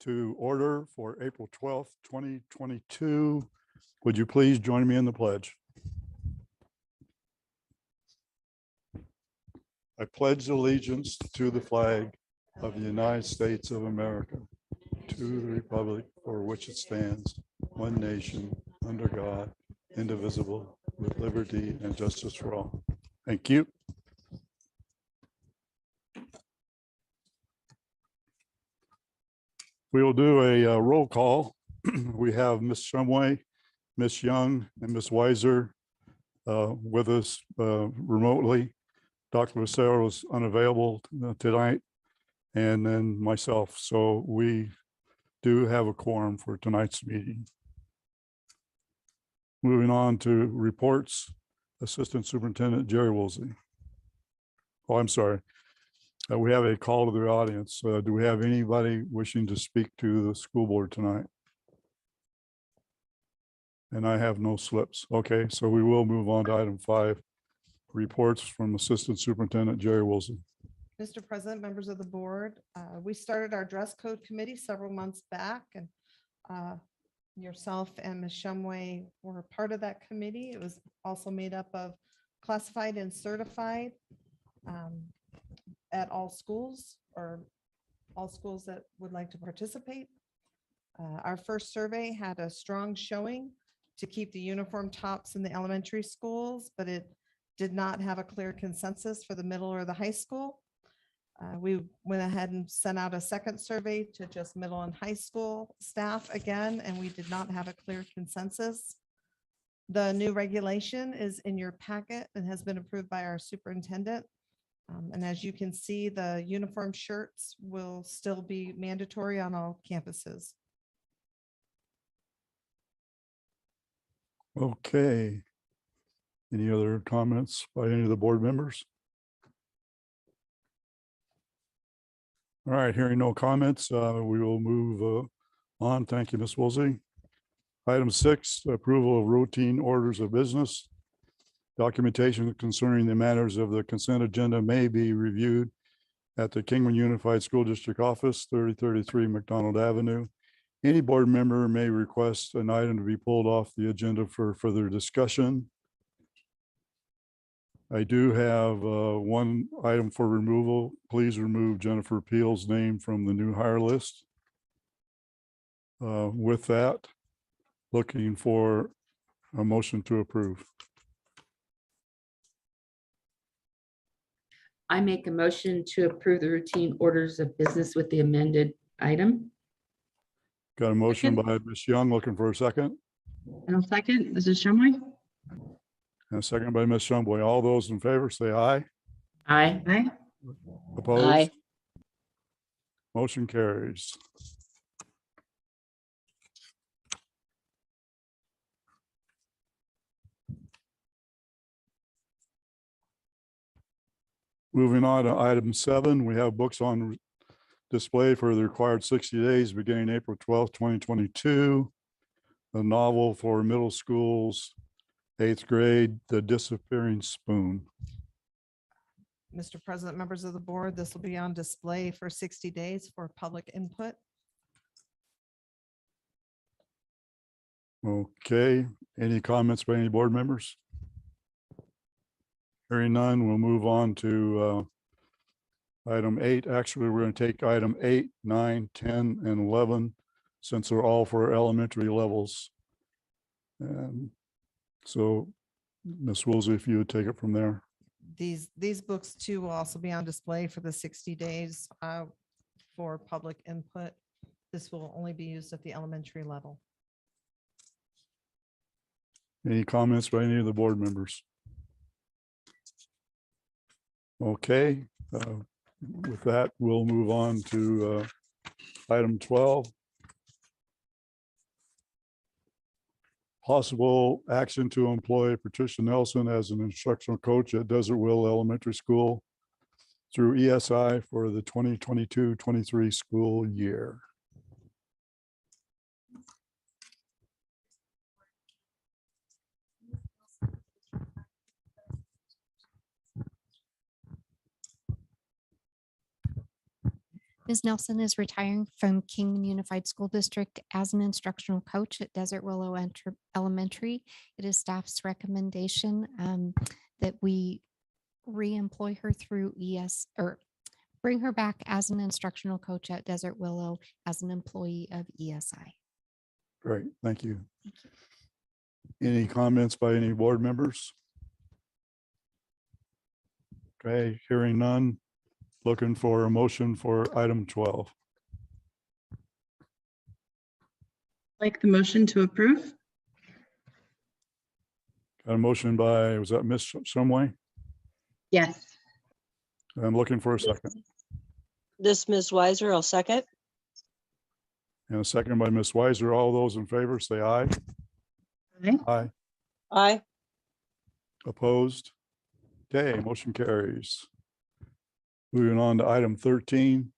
to order for April 12th, 2022. Would you please join me in the pledge? I pledge allegiance to the flag of the United States of America, to the republic for which it stands, one nation, under God, indivisible, with liberty and justice for all. Thank you. We will do a roll call. We have Ms. Shumway, Ms. Young, and Ms. Weiser with us remotely. Dr. Lucero is unavailable tonight, and then myself. So we do have a quorum for tonight's meeting. Moving on to reports, Assistant Superintendent Jerry Woolsey. Oh, I'm sorry. We have a call to the audience. Do we have anybody wishing to speak to the school board tonight? And I have no slips. Okay, so we will move on to item 5, reports from Assistant Superintendent Jerry Woolsey. Mr. President, members of the board, we started our dress code committee several months back, and yourself and Ms. Shumway were part of that committee. It was also made up of classified and certified at all schools, or all schools that would like to participate. Our first survey had a strong showing to keep the uniform tops in the elementary schools, but it did not have a clear consensus for the middle or the high school. We went ahead and sent out a second survey to just middle and high school staff again, and we did not have a clear consensus. The new regulation is in your packet and has been approved by our superintendent. And as you can see, the uniform shirts will still be mandatory on all campuses. Okay. Any other comments by any of the board members? All right, hearing no comments, we will move on. Thank you, Ms. Woolsey. Item 6, approval of routine orders of business. Documentation concerning the matters of the consent agenda may be reviewed at the Kingman Unified School District Office, 3033 McDonald Avenue. Any board member may request an item to be pulled off the agenda for further discussion. I do have one item for removal. Please remove Jennifer Peel's name from the new hire list. With that, looking for a motion to approve. I make a motion to approve the routine orders of business with the amended item. Got a motion by Ms. Young, looking for a second. And a second, this is Shumway. And a second by Ms. Shumway. All those in favor say aye. Aye. Aye. Opposed? Aye. Motion carries. Moving on to item 7, we have books on display for the required 60 days beginning April 12th, 2022. A novel for middle schools, 8th grade, The Disappearing Spoon. Mr. President, members of the board, this will be on display for 60 days for public input. Okay, any comments by any board members? Hearing none, we'll move on to item 8. Actually, we're going to take item 8, 9, 10, and 11, since they're all for elementary levels. And so, Ms. Woolsey, if you would take it from there. These books too will also be on display for the 60 days for public input. This will only be used at the elementary level. Any comments by any of the board members? Okay, with that, we'll move on to item 12. Possible action to employ Patricia Nelson as an instructional coach at Desert Will Elementary School through ESI for the 2022-23 school year. Ms. Nelson is retiring from Kingman Unified School District as an instructional coach at Desert Willow Elementary. It is staff's recommendation that we re-employ her through ES or bring her back as an instructional coach at Desert Willow as an employee of ESI. Great, thank you. Any comments by any board members? Okay, hearing none. Looking for a motion for item 12. Like the motion to approve? Got a motion by, was that Ms. Shumway? Yes. I'm looking for a second. This Ms. Weiser, I'll second. And a second by Ms. Weiser. All those in favor say aye. Aye. Aye. Aye. Opposed? Okay, motion carries. Moving on to item 13,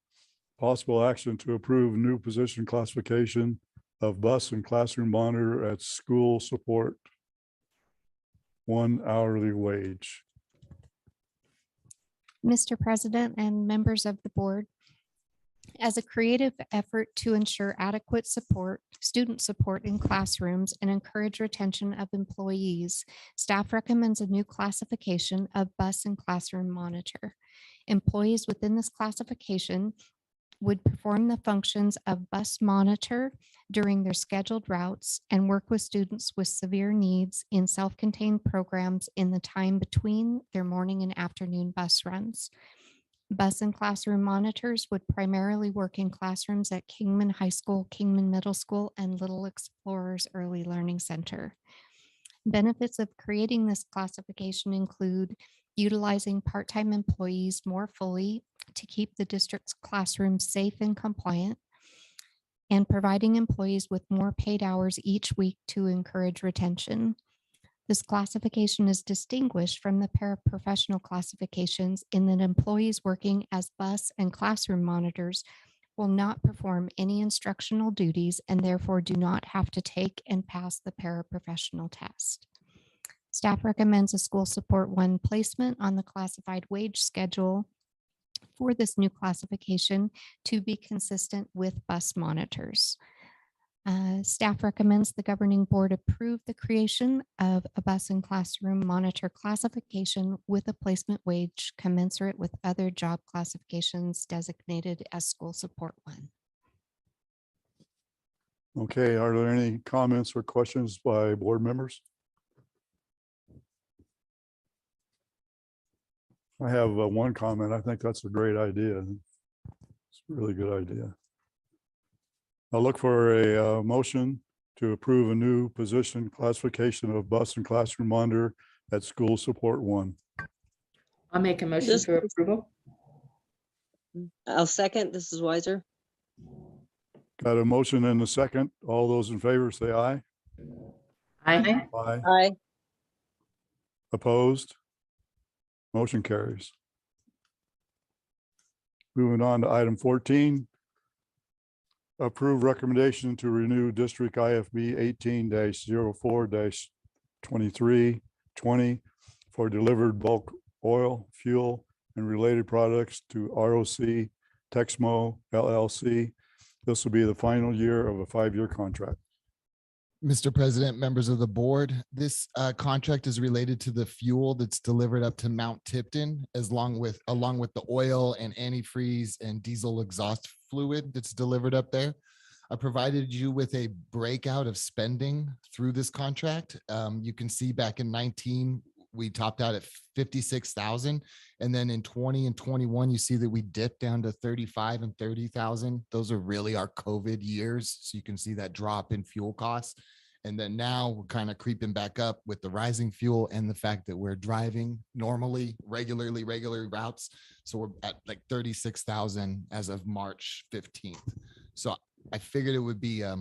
possible action to approve new position classification of bus and classroom monitor at school support. 1 hourly wage. Mr. President and members of the board, as a creative effort to ensure adequate support, student support in classrooms and encourage retention of employees, staff recommends a new classification of bus and classroom monitor. Employees within this classification would perform the functions of bus monitor during their scheduled routes and work with students with severe needs in self-contained programs in the time between their morning and afternoon bus runs. Bus and classroom monitors would primarily work in classrooms at Kingman High School, Kingman Middle School, and Little Explorers Early Learning Center. Benefits of creating this classification include utilizing part-time employees more fully to keep the district's classrooms safe and compliant, and providing employees with more paid hours each week to encourage retention. This classification is distinguished from the paraprofessional classifications in that employees working as bus and classroom monitors will not perform any instructional duties and therefore do not have to take and pass the paraprofessional test. Staff recommends a school support 1 placement on the classified wage schedule for this new classification to be consistent with bus monitors. Staff recommends the governing board approve the creation of a bus and classroom monitor classification with a placement wage commensurate with other job classifications designated as school support 1. Okay, are there any comments or questions by board members? I have one comment. I think that's a great idea. It's a really good idea. I'll look for a motion to approve a new position classification of bus and classroom monitor at school support 1. I'll make a motion This- for approval. I'll second. This is Weiser. Got a motion and a second. All those in favor say aye. Aye. Aye. Aye. Opposed? Motion carries. Moving on to item 14. Approve recommendation to renew District IFB 18-04-2320 for delivered bulk oil, fuel, and related products to ROC Texmo LLC. This will be the final year of a 5-year contract. Mr. President, members of the board, this contract is related to the fuel that's delivered up to Mount Tipton, along with the oil and antifreeze and diesel exhaust fluid that's delivered up there. I provided you with a breakout of spending through this contract. You can see back in 19, we topped out at 56,000. And then in 20 and 21, you see that we dipped down to 35 and 30,000. Those are really our COVID years. So you can see that drop in fuel costs. And then now we're kind of creeping back up with the rising fuel and the fact that we're driving normally, regular routes. So we're at like 36,000 as of March 15th. So I figured it would be a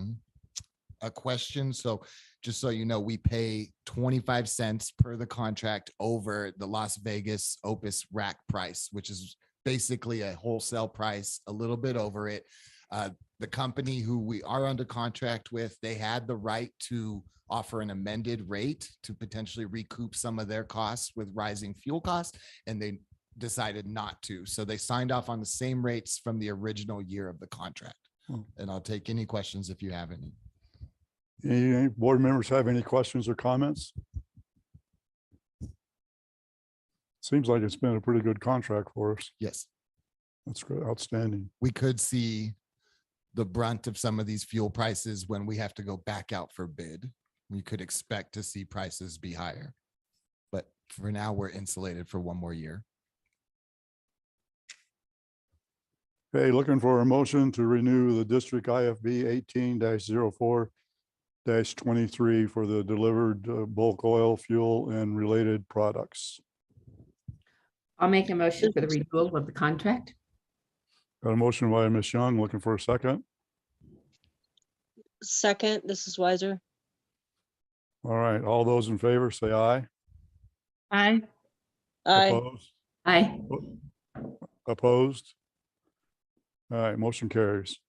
question. So just so you know, we pay 25 cents per the contract over the Las Vegas Opus rack price, which is basically a wholesale price, a little bit over it. The company who we are under contract with, they had the right to offer an amended rate to potentially recoup some of their costs with rising fuel costs. And they decided not to. So they signed off on the same rates from the original year of the contract. Hmm. And I'll take any questions if you have any. Any board members have any questions or comments? Seems like it's been a pretty good contract for us. Yes, That's great, outstanding. we could see the brunt of some of these fuel prices when we have to go back out for bid. We could expect to see prices be higher. But for now, we're insulated for one more year. Okay, looking for a motion to renew the district IFB 18-04-23 for the delivered bulk oil, fuel, and related products. I'll make a motion for the renewal of the contract. Got a motion by Ms. Young, looking for a second. Second, this is Weiser. All right, all those in favor, say aye. Aye. Aye. Opposed? Aye. Opposed? All right, motion carries.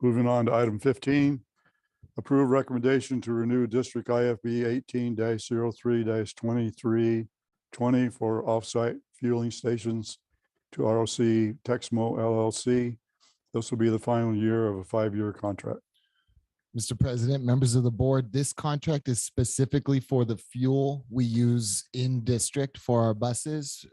Moving on to item 15, approve recommendation to renew District IFB 18-03-2320 for offsite fueling stations to ROC Texmo LLC. This will be the final year of a 5-year contract. Mr. President, members of the board, this contract is specifically for the fuel we use in district for our buses.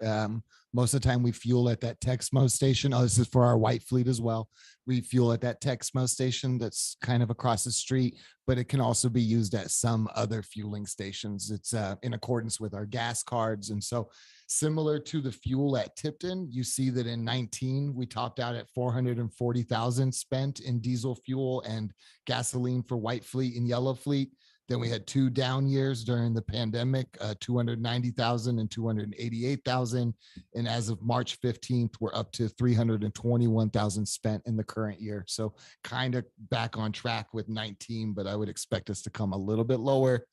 Most of the time we fuel at that Texmo station. Oh, this is for our white fleet as well. We fuel at that Texmo station that's kind of across the street, but it can also be used at some other fueling stations. It's in accordance with our gas cards. And so similar to the fuel at Tipton, you see that in 19, we topped out at 440,000 spent in diesel fuel and gasoline for white fleet and yellow fleet. Then we had 2 down years during the pandemic, 290,000 and 288,000. And as of March 15th, we're up to 321,000 spent in the current year. So kind of back on track with 19, but I would expect us to come a little bit lower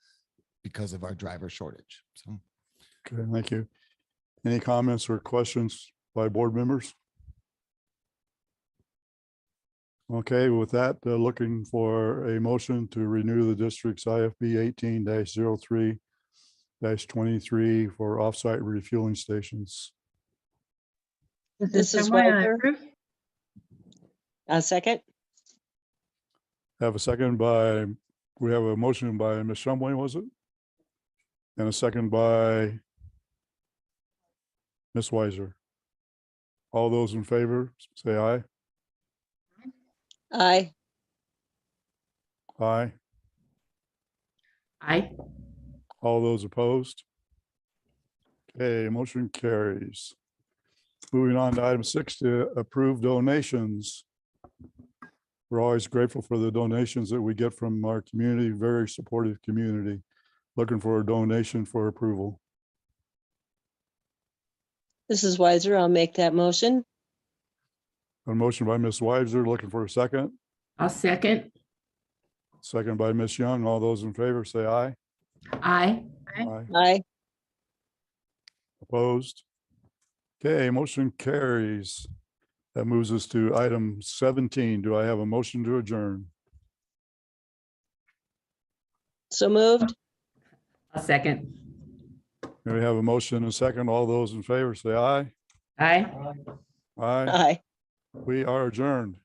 because of our driver shortage. So. Okay, thank you. Any comments or questions by board members? Okay, with that, looking for a motion to renew the district's IFB 18-03-23 for offsite refueling stations. This is Shumway, I Weiser. approve. Second. Have a second by, we have a motion by Ms. Shumway, was it? And a second by Ms. Weiser. All those in favor, say aye. Aye. Aye. Aye. All those opposed? Okay, motion carries. Moving on to item 6, to approve donations. We're always grateful for the donations that we get from our community, very supportive community. Looking for a donation for approval. This is Weiser. I'll make that motion. A motion by Ms. Weiser, looking for a second. I'll second. Second by Ms. Young. All those in favor say aye. Aye. Aye. Aye. Opposed? Okay, motion carries. That moves us to item 17. Do I have a motion to adjourn? So moved. I'll second. We have a motion and a second. All those in favor say aye. Aye. Aye. Aye. We are adjourned.